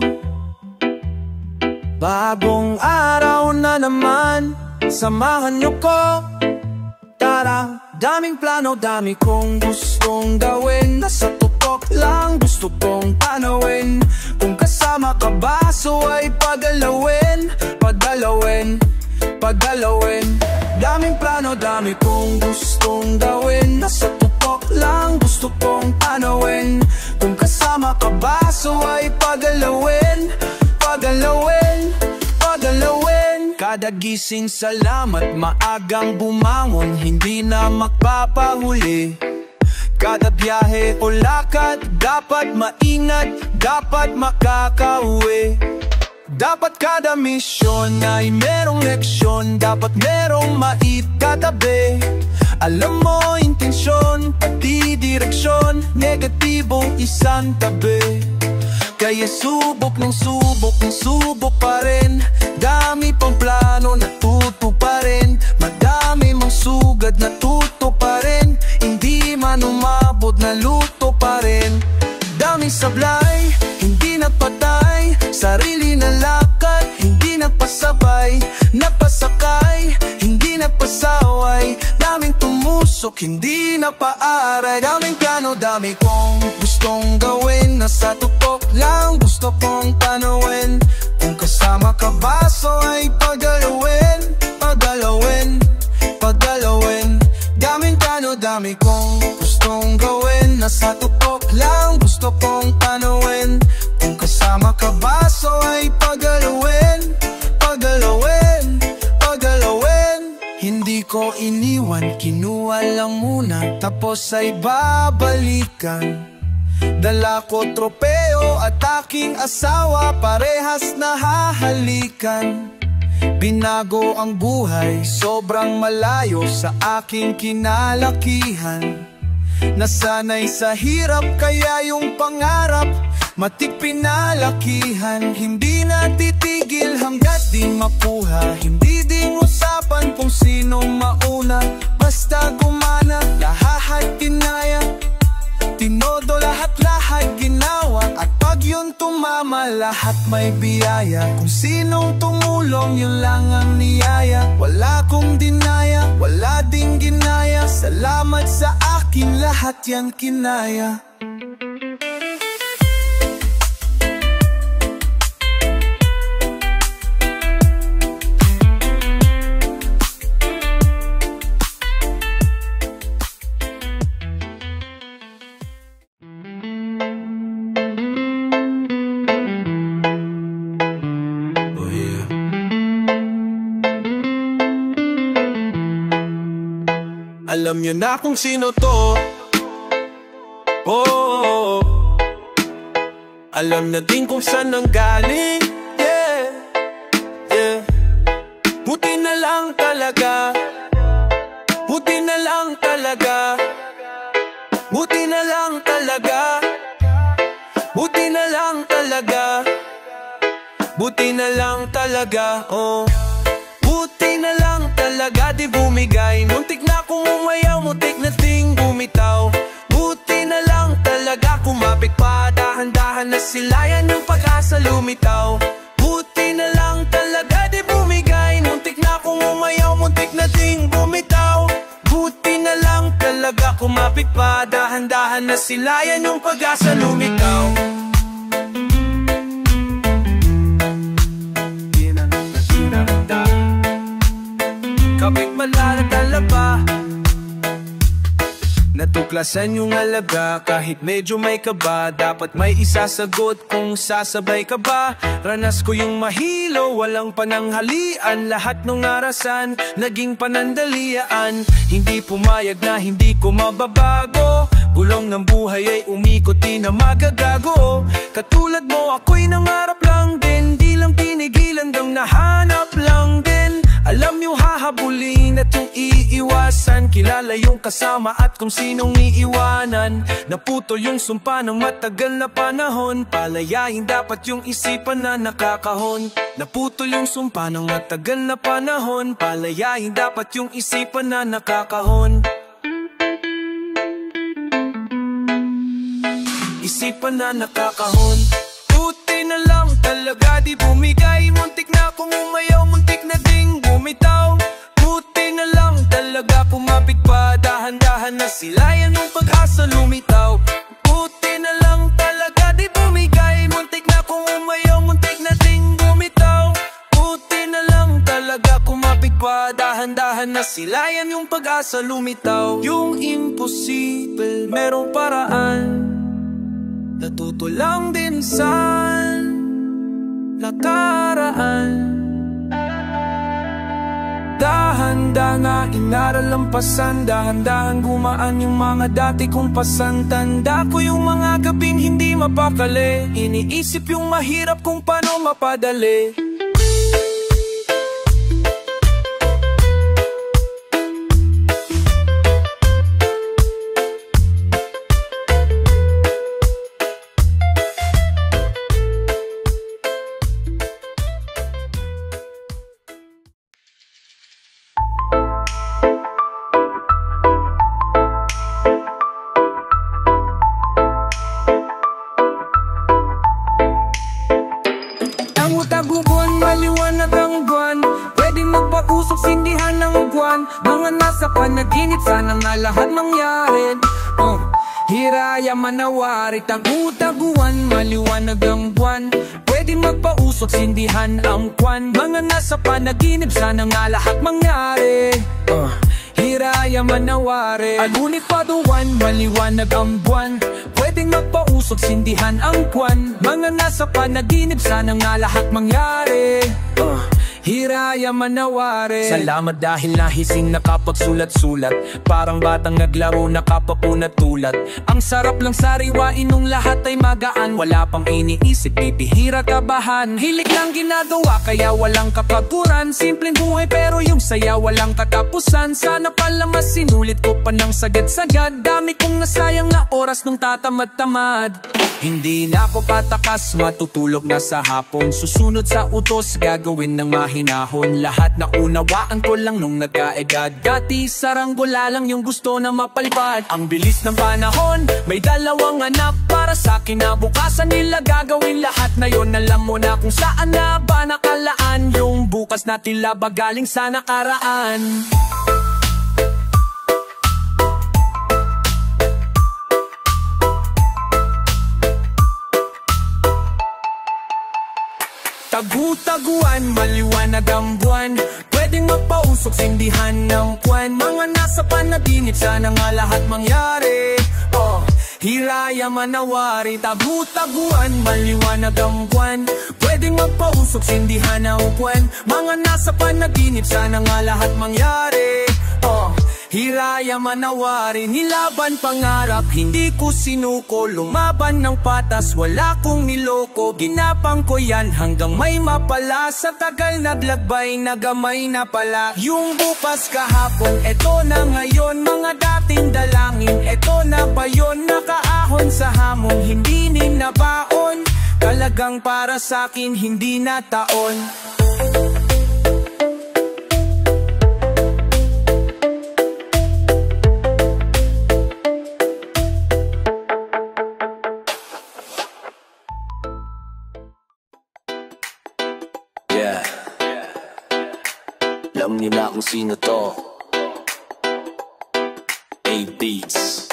Bagong araw na naman, samahan niyo ko. Tara, daming plano, dami kong gustong gawin. Nasa tutok lang gusto kong tanawin. Kung kasama ka ba, so ay pagalawin. Pagalawin, pagalawin. Daming plano, dami kong gustong gawin. Nasa tutok lang gusto kong tanawin. Kung kasama ka ba, so ay pagalawin. Pagalawin, pagalawin. Kada gising salamat, maagang bumangon, hindi na magpapahuli. Kada biyahe o lakad, dapat maingat, dapat makakauwi. Dapat kada misyon ay merong leksyon, dapat merong maitatabi. Alam mo intensyon, pati direksyon, negatibong isang tabi. Kaya subok ng subok ng subok pa rin. Dami pang plano, natuto pa rin. Madami mong sugad, natuto pa rin. Hindi man umabot, naluto pa rin. Daming sablay, hindi napatay. Sarili na lakad, hindi napasabay. Napasakay, hindi napasaway. Daming tumusok, hindi napaaray. Daming plano, dami kong gustong gawin. Nasa tutok lang gusto kong tanawin. Kung kasama ka ba, so ay pagalawin. Pagalawin, pagalawin. Daming plano, dami kong gustong gawin. Nasa tutok lang gusto kong tanawin. Kung kasama ka ba, so ay pagalawin. Pagalawin, pagalawin. Hindi ko iniwan, kinuha lang muna, tapos ay babalikan. Dala ko tropeo at aking asawa, parehas na hahalikan. Binago ang buhay, sobrang malayo sa aking kinalakihan. Nasanay sa hirap, kaya yung pangarap matik pinalakihan. Hindi na titigil hanggat di makuha. Hindi din usapan kung sinong mauna. Basta gumana, lahat kinaya. Tinodo lahat ginawa. At pag yun tumama, lahat may biyaya. Kung sinong tumulong, yun lang ang niyaya. Wala kong dinaya, wala ding ginaya. Salamat sa akin, lahat yan kinaya. Alam niyo na kung sino to. Oh, alam na din kung saan nanggaling. Yeah, yeah. Buti na lang talaga. Buti na lang talaga. Buti na lang talaga. Buti na lang talaga. Buti na lang talaga. Oh, buti na lang talaga, di bumigay. Muntik na akong umayaw, muntik na ting bumitaw. Buti na lang talaga, kumapit pa, dahan-dahan na silayan ng pag-asa lumitaw. Buti na lang talaga, di bumigay. Muntik na akong umayaw, muntik na ting bumitaw. Buti na lang talaga, kumapit kumapit pa, dahan-dahan na sila, yan yung pag-asa lumitaw. Kapit malalat alaba, natuklasan yung alaga. Kahit medyo may kaba, dapat may isasagot kung sasabay ka ba. Ranas ko yung mahilo, walang pananghalian. Lahat ng arasan, naging panandalian. Hindi pumayag na hindi ko mababago. Gulong ng buhay ay umikot, di na magagago. Katulad mo, ako'y nangarap lang din. Di lang pinigilan, dang nahanap lang din. Alam yung hahabulin at yung iiwasan. Kilala yung kasama at kung sinong iiwanan. Naputol yung sumpa ng matagal na panahon. Palayain dapat yung isipan na nakakahon. Naputol yung sumpa ng matagal na panahon. Palayain dapat yung isipan na nakakahon. Isipan na nakakahon. Buti na lang talaga di bumigay. Muntik na kung umayaw, muntik na ding bumitaw. Buti na lang talaga kumapit pa, dahan-dahan na sila, yan yung pag-asa lumitaw. Buti na lang talaga di bumigay. Muntik na kung umayaw, muntik na ding bumitaw. Buti na lang talaga kumapit pa, dahan-dahan na sila, yan yung pag-asa lumitaw. Yung imposible merong paraan, natuto lang din sa nakaraan. Dahan-dahan nga inaral ang pasan, dahan-dahan gumaan yung mga dati kong pasan. Tanda ko yung mga gabing hindi mapakali, iniisip yung mahirap kung paano mapadali. Tagubuan, maliwanag ang buwan, pwedeng magpausok, sindihan ng buwan. Mga nasa panaginip, sana nga lahat mangyari. Hiraya manawari, tagu-taguan, maliwanag ang buwan, pwedeng magpausok, sindihan ang buwan. Mga nasa panaginip, sana nga lahat mangyari. Hiraya manawari, agunit paduan, maliwanag ang buwan, pwedeng magpausok, sindihan ang buwan. Mga nasa panaginip, sana nga lahat mangyari. Hiraya manawari. Salamat dahil nahising nakapagsulat-sulat, parang batang naglaro nakapapunat-tulat. Ang sarap lang sariwain nung lahat ay magaan, wala pang iniisip, bibihira kabahan. Hilig lang ginagawa kaya walang kapaguran, simpleng buhay pero yung saya walang katapusan. Sana pala mas sinulit ko pa ng sagad-sagad, dami kong nasayang na oras nung tatamad-tamad. Hindi na ako patakas, matutulog na sa hapon, susunod sa utos, gagawin ng mahinahon. Lahat na unawaan ko lang nung nagkaedad, dati saranggola lang yung gusto na mapalipad. Ang bilis ng panahon, may dalawang anak, para sa kinabukasan nila gagawin lahat na yon. Alam mo na kung saan na ba nakalaan, yung bukas na tila ba galing sa nakaraan. Tagu-taguan, maliwanag ang buwan, pwedeng magpausok, sindihan ng buwan. Mga nasa panaginip, sana nga lahat mangyari. Hiraya manawari, tagu-taguan, maliwanag ang buwan, pwedeng magpausok, sindihan ng buwan. Mga nasa panaginip, sana nga lahat mangyari. Hiraya manawari, nilaban pangarap, hindi ko sinuko. Lumaban ng patas, wala kong niloko. Ginapang ko yan hanggang may mapala. Sa tagal naglagbay, nagamay na pala. Yung bukas kahapon, eto na ngayon. Mga dating dalangin, eto na ba yun? Nakaahon sa hamon, hindi ninabaon. Talagang para sa'kin, hindi na taon. Alam niyo na kung sino to. A-Beats.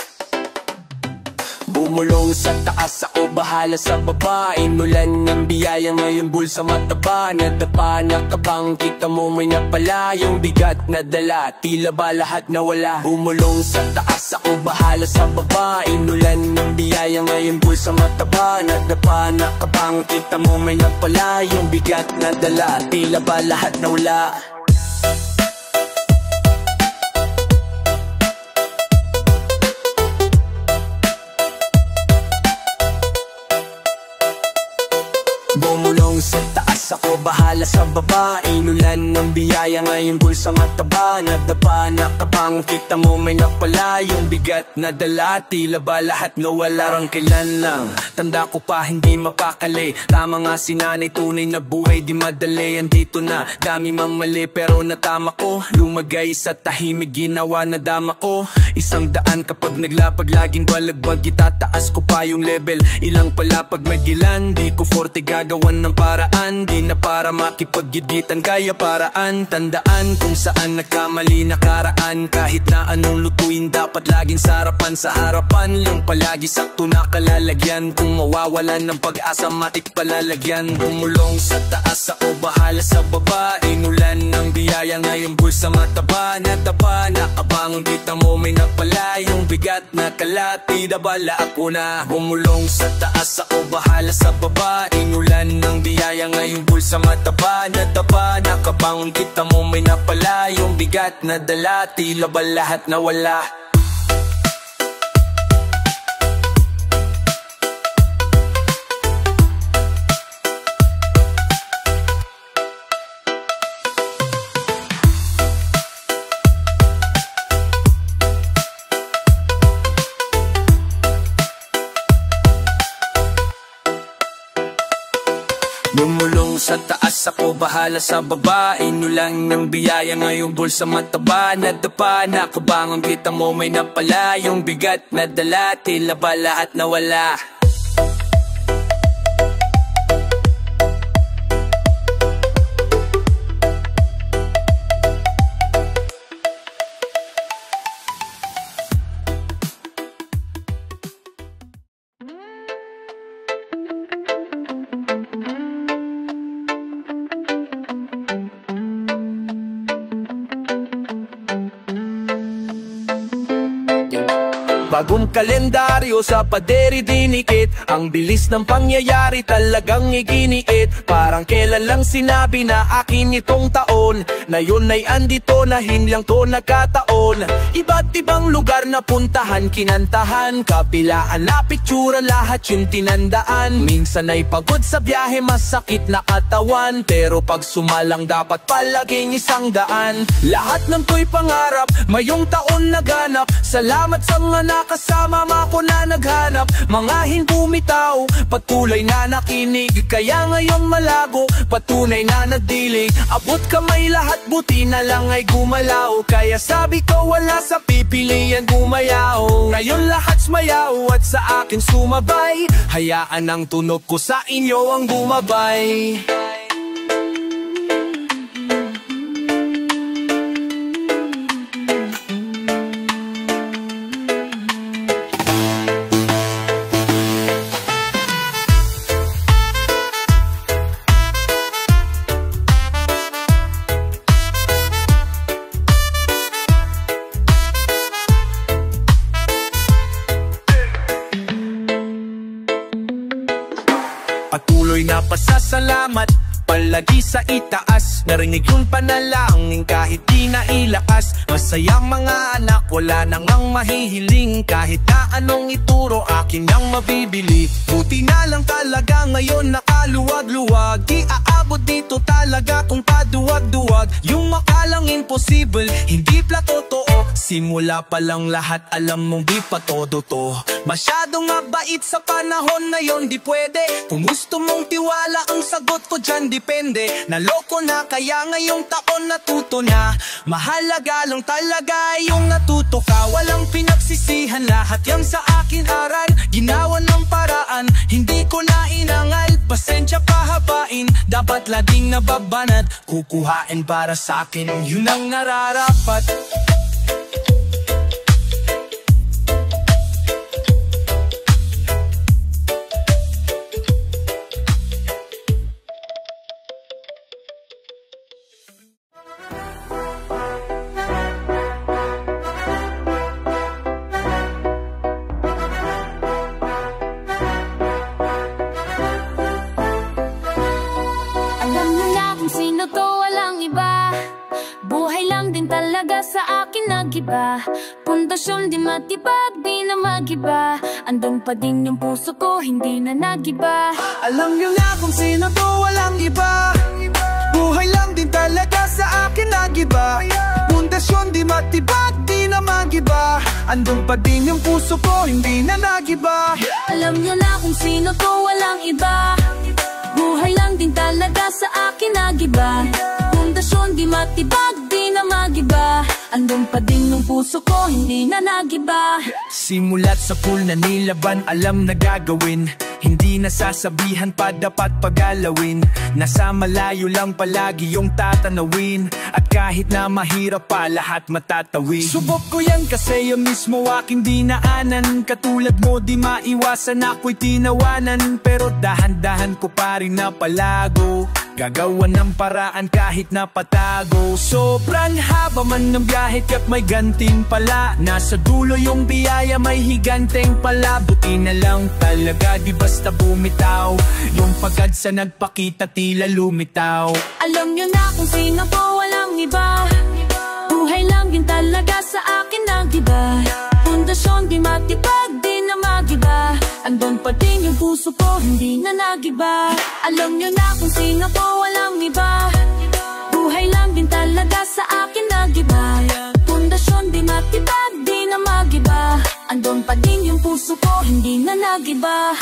Bumulong sa taas, ako bahala sa baba. Inulan ng biyaya, ngayon bulsa mataba. Nadapa na kabang, kita mo may napala. Yung bigat na dala, tila ba lahat nawala. Bumulong sa taas, ako bahala sa baba. Inulan ng biyaya, ngayon bulsa mataba. Nadapa na kabang, kita mo may napala. Yung bigat na dala, tila ba lahat nawala. Bumulong sa taas, ako bahala sa baba. Inulan ng biyaya, ngayon bulsa mataba. Nadapa na kabang, kita mo may napala. Yung bigat na dala, tila ba lahat nawala. Rangkilan lang, tanda ko pa hindi mapakali. Tama nga si nanay, tunay na buhay di madali. Andito na, dami mamali pero natama ko. Lumagay sa tahimik, ginawa na dama ko. 100 kapag naglapag, laging balagbag. Itataas ko pa yung level, ilang palapag magilan. Di ko forte gagawan ng paraan, di na para makipaggigitan kaya paraan. Tandaan kung saan nagkamali nakaraan. Kahit na anong lutuin, dapat laging sarapan. Sa harapan lang palagi sakto na kalalagyan. Kung mawawalan ng pag-asa, matik palalagyan. Bumulong sa taas, ako bahala sa baba. Inulan ng biyaya, ngayon bulsa mataba. Nadapa na kabang, kita mo may napala. Yung bigat na kalati, dabala ako na. Bumulong sa taas, ako bahala sa baba. Inulan ng biyaya, ngayong bulsa mataba. Nadapa na kabang, kita mo may napala. Yung bigat na dala, tila ba lahat nawala. Bumulong sa taas, ako bahala sa baba. Inulan ng biyaya, ngayong bulsa mataba. Nadapa na kabang, kita mo may napala. Yung bigat na dala, tila ba lahat nawala. Bagong kalendaryo sa paderi dinikit. Ang bilis ng pangyayari talagang iginiit. Parang kailan lang sinabi na akin itong taon, na yun ay andito na hinlang to nagkataon. Iba't ibang lugar na puntahan, kinantahan, kabilaan na pitsura, lahat yung tinandaan. Minsan ay pagod sa biyahe, masakit na katawan, pero pag sumalang dapat palaging 100. Lahat ng to'y pangarap, mayong taon naganap. Salamat sa mga kasama ako na naghanap. Mga bumitaw, patuloy na nakinig. Kaya ngayon malago, patunay na nagdilig. Abot kamay lahat, buti na lang ay gumalaw. Kaya sabi ko wala sa pipilian gumayaw. Ngayon lahat sumayaw at sa akin sumabay. Hayaan ang tunog ko sa inyo ang bumabay. Patuloy na pasasalamat, palagi sa itaas. Narinig yung panalangin kahit di na ilakas. Masayang mga anak, wala nang ang mahihiling. Kahit na anong ituro, akin ang mabibili. Buti na lang talaga ngayon nakaluwag-luwag. Di aabot dito talaga kung paduwag-duwag. Yung makalang imposible, hindi pla totoo. Simula pa lang lahat alam mong di pa todo to. Masyadong mabait sa panahon na yon, di pwede. Kung gusto mong tiwala, ang sagot ko dyan depende. Naloko na kaya ngayong taon natuto na. Mahalaga lang talaga yung natuto ka. Walang pinagsisihan, lahat yan sa akin aral. Ginawa ng paraan, hindi ko na inangal. Pasensya pahabain, dapat laging nababanat. Kukuhain para sa akin, yun ang nararapat. nagiba. Pundasyon di matibag, di na magiba. Andun pa din yung puso ko, hindi na nagiba. Alam nyo na kung sino to, walang iba. Buhay lang din talaga sa akin nagiba. Pundasyon di matibag, di na magiba. Andun pa din yung puso ko, hindi na nagiba. Alam nyo na kung sino to, walang iba. Buhay lang din talaga sa akin nagiba. Pundasyon di matibag, di na magiba. Andun pa din yung puso ko, hindi na nagiba. Simulat sa pool na nilaban, alam na gagawin. Hindi nasasabihan pa, dapat pagalawin. Nasa malayo lang palagi yung tatanawin. At kahit na mahirap pa, lahat matatawid. Subok ko yan kasi yung mismo aking dinaanan. Katulad mo di maiwasan, ako'y tinawanan. Pero dahan-dahan ko pa rin napalago. Gagawa ng paraan kahit napatago. Sobrang haba man ng biyahe kaya't may ganting pala. Nasa dulo yung biyaya, may higanteng pala. Buti na lang talaga, di basta bumitaw. Yung pagad sa nagpakita tila lumitaw. Alam nyo na kung sino po, walang iba. Buhay lang yun talaga sa akin nagiba. Pundasyon di matibag, di na magiba. Andun pa din yung puso ko, hindi na nagiba. Alam nyo na kung sino po, walang iba. Buhay lang din talaga sa akin nagiba. Pundasyon di matibag, di na magiba. Andun pa din yung puso ko, hindi na nagiba.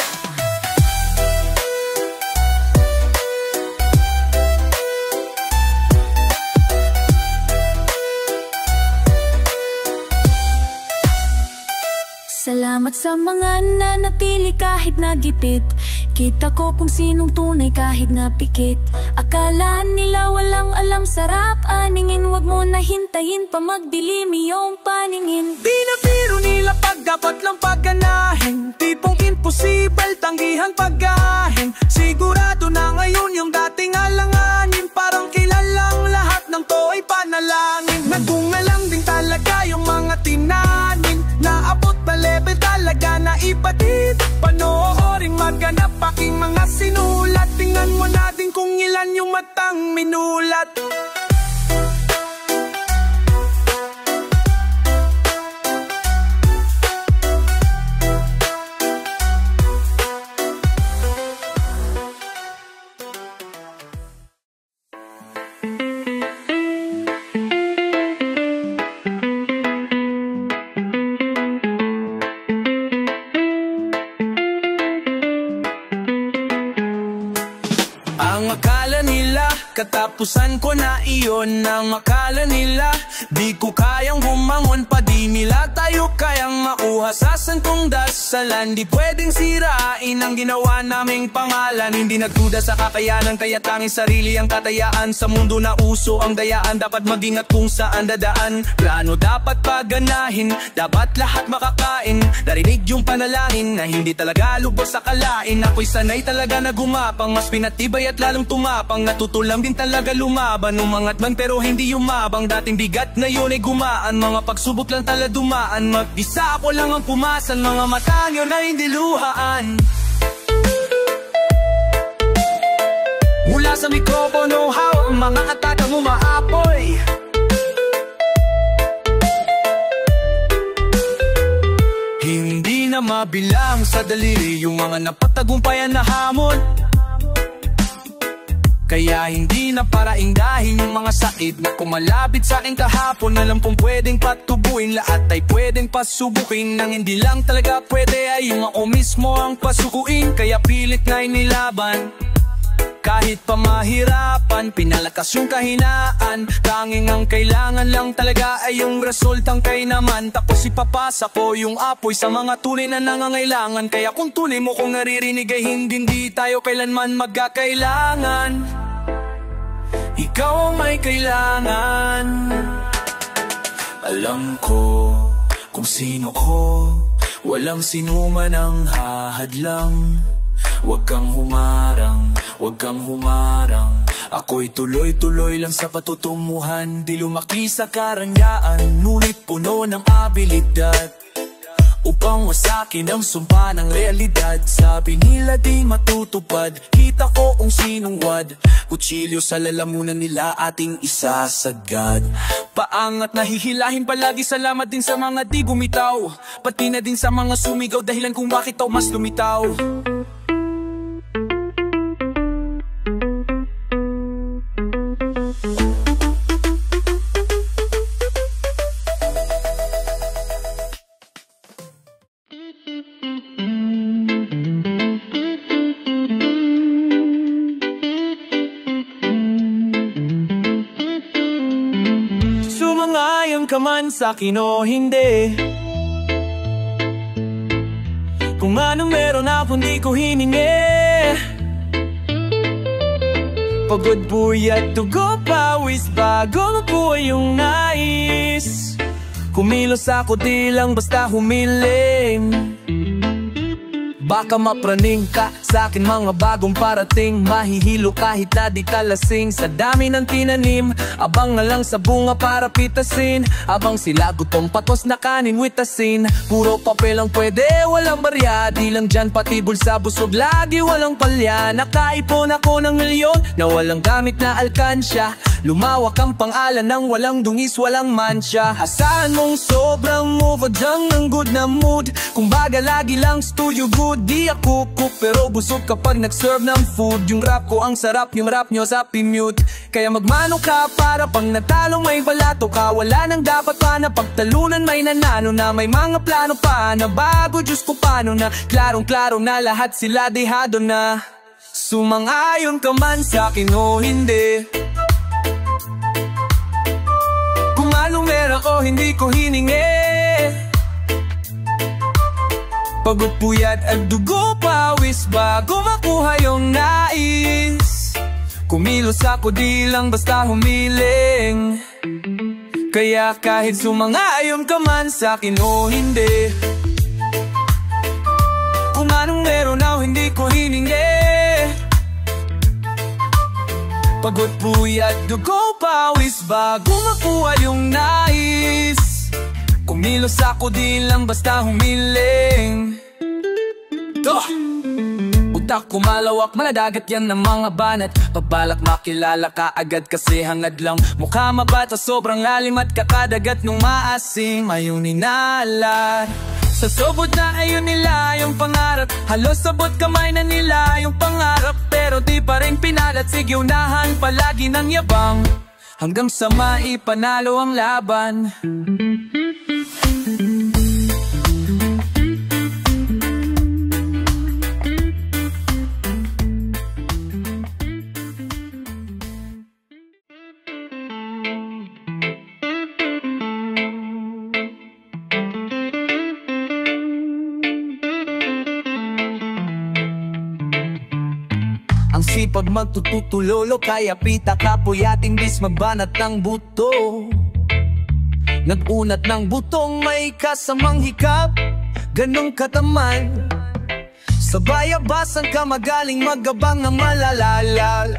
Salamat sa mga nanatili kahit nagipit. Kita ko kung sinong tunay kahit napikit. Akala nila walang alam sarap aningin. Wag mo na hintayin pa magdilim iyong paningin. Binabiro nila pag dapat lang pagganahin. Tipong imposible tanggihan paggahin. Sigurado na ngayon yung dating alanganin. Parang kilalang lahat ng to ay panalangin. Nagunga lang din talaga yung mga tinanin. Naabot na level talaga na ibatid. Panoorin maganap aking mga sinulat. Tingnan mo natin kung ilan yung matang minulat. Katapusan ko na iyon. Ang akala nila di ko kayang bumangon pa, di nila tayo kayang mauha sa santong dasalan. Di pwedeng sirain ang ginawa naming pangalan. Hindi nagduda sa kakayanan, kaya tanging sarili ang tatayaan. Sa mundo na uso ang dayaan, dapat mag-ingat kung saan dadaan. Plano dapat paganahin, dapat lahat makakain. Narinig yung panalangin na hindi talaga lubos sa kalain. Ako'y sanay talaga na gumapang, mas pinatibay at lalong tumapang. Natutulang din talaga lumaban, umangat man pero hindi yumabang. Dating bigat na yun ay gumaan, mga pagsubok lang tala dumaan. Mag-isa ako lang ang pumasan, mga matang yun ay hindi luhaan. Mula sa mikropono, hawak mga atakang umaapoy. Hindi na mabilang sa daliri yung mga napatagumpayan na hamon. Kaya hindi na paraingdahin yung mga sakit na kumalapit sa akin kahapon. Alam kong pwedeng patubuin, lahat ay pwedeng pasubukin. Nang hindi lang talaga pwede ay yung ako mismo ang pasukuin. Kaya pilit na inilaban, kahit pa mahirapan, pinalakas yung kahinaan. Tanging ang kailangan lang talaga ay yung resultang kainaman. Tapos ipapasa ko yung apoy sa mga tunay na nangangailangan. Kaya kung tunay mo kong naririnig ay hindi tayo kailanman magkakailangan. Ikaw ang may kailangan. Alam ko kung sino ko, walang sinuman ang hahadlang. Huwag kang humarang, huwag kang humarang. Ako'y tuloy-tuloy lang sa patutunguhan. Di lumaki sa karangyaan, ngunit puno ng abilidad. upang wasakin ang sumpa ng realidad. Sabi nila di matutupad, kita ko kung sinong wad. Kutsilyo sa lalamunan nila ating isasagad. Paangat na hihilahin palagi, salamat din sa mga di bumitaw, pati na din sa mga sumigaw, dahilan kung bakit ako mas lumitaw. Sumangayon ka man sa'kin o hindi, kung anong meron ako di ko hiningi. Pagod buyat dugo pawis bago makuha yung nais. Kumilos ako di lang basta humiling. Baka mapraning ka sa'kin mga bagong parating. Mahihilo kahit na di kalasing sa dami ng tinanim. Abang na lang sa bunga para pitasin, abang sila gutom patos na kanin with asin. Puro papel ang pwede, walang barya. Di lang dyan pati bulsa busog lagi walang palya. Nakaipon ako ng milyon na walang gamit na alkansya. Lumawak ang pangalan ng walang dungis, walang mancha. Asahan mong sobrang overdang ng good na mood. Kung baga lagi lang studio good, di ako cook pero busog kapag nag-serve ng food. Yung rap ko ang sarap, yung rap nyo sa mute. Kaya magmano ka para pang natalong may balato ka. Wala nang dapat pa na pagtalunan, may nanalo na. May mga plano pa na bago, Diyos ko paano na. Klarong-klaro na lahat sila dehado na. Sumangayon ka man sa'kin o hindi, kung anong meron ko hindi ko hiningi. Pagod puyat at dugo pawis bago makuha yung nais. Kumilos ako di lang basta humiling. Kaya kahit sumangayon ka man sa'kin o hindi, kung anong meron ako hindi ko hiningi. Pagod puyat dugo pawis bago makuha yung nais. Kumilos ako di lang basta humiling. Utak ko malawak, maladagat yan ng mga banat. Pabalak makilala ka agad kasi hangad lang. Mukha mabata, sobrang lalim at kakadagat nung maasim. Ayun inalat sa sobot na ayun nila yung pangarap. Halos sabot kamay na nila yung pangarap, pero di pa rin pinalat. Sige unahan palagi ng yabang hanggang sa maipanalo ang laban. Ang sipag magtututulolo, kaya pita kapuyating bis magbanat ng buto. Nagunat ng butong may kasamang hikap, ganong kataman. Sa bayabasan ka magaling magabang ng malalalal.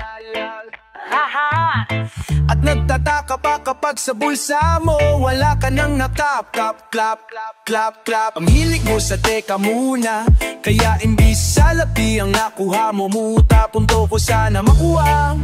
At nagtataka pa kapag sa bulsa mo wala ka nang nakap, clap, clap, clap, clap. Ang hilig mo sa teka muna, kaya imbis sa lapi ang nakuha mo, muta punto ko sana makuha.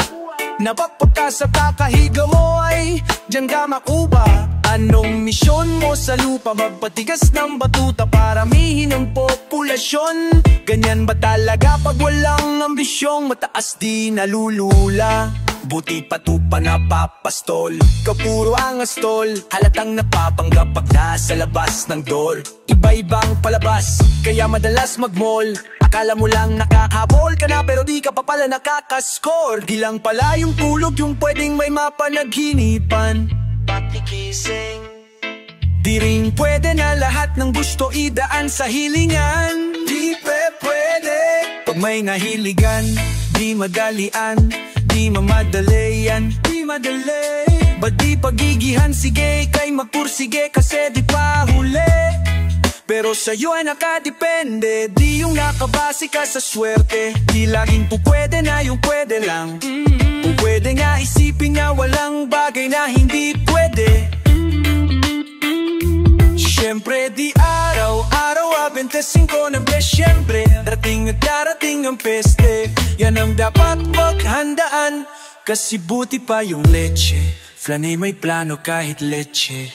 Napagpag ka sa kakahiga mo ay diyan ka makuba. Anong misyon mo sa lupa? Magpatigas ng batuta, paramihin ang populasyon. Ganyan ba talaga pag walang ambisyong mataas di nalulula? Buti patupa na papastol, kapuro ang astol. Halatang napapanggap pag nasa labas ng door. Iba-ibang palabas, kaya madalas mag-mall. Akala mo lang nakakahabol ka na, pero di ka pa pala nakakascore. Di lang pala yung tulog yung pwedeng may mapanaghinipan, pati gising. Di rin pwede na lahat ng gusto idaan sa hilingan. Di pwede pag may nahiligan, di madalian, di mamadali yan, di madali. Ba't di pagigihan, sige kay magpursige kasi di pa huli. Pero sa'yo ay nakadepende, di yung nakabase ka sa swerte. Di laging po pwede na yung pwede lang. Kung pwede nga isipin nga walang bagay na hindi pwede. Siyempre di araw-araw Ika-5 ng Desyembre, darating at darating ang peste. Yan ang dapat paghandaan, kasi buti pa yung leche. Flan ay may plano kahit leche.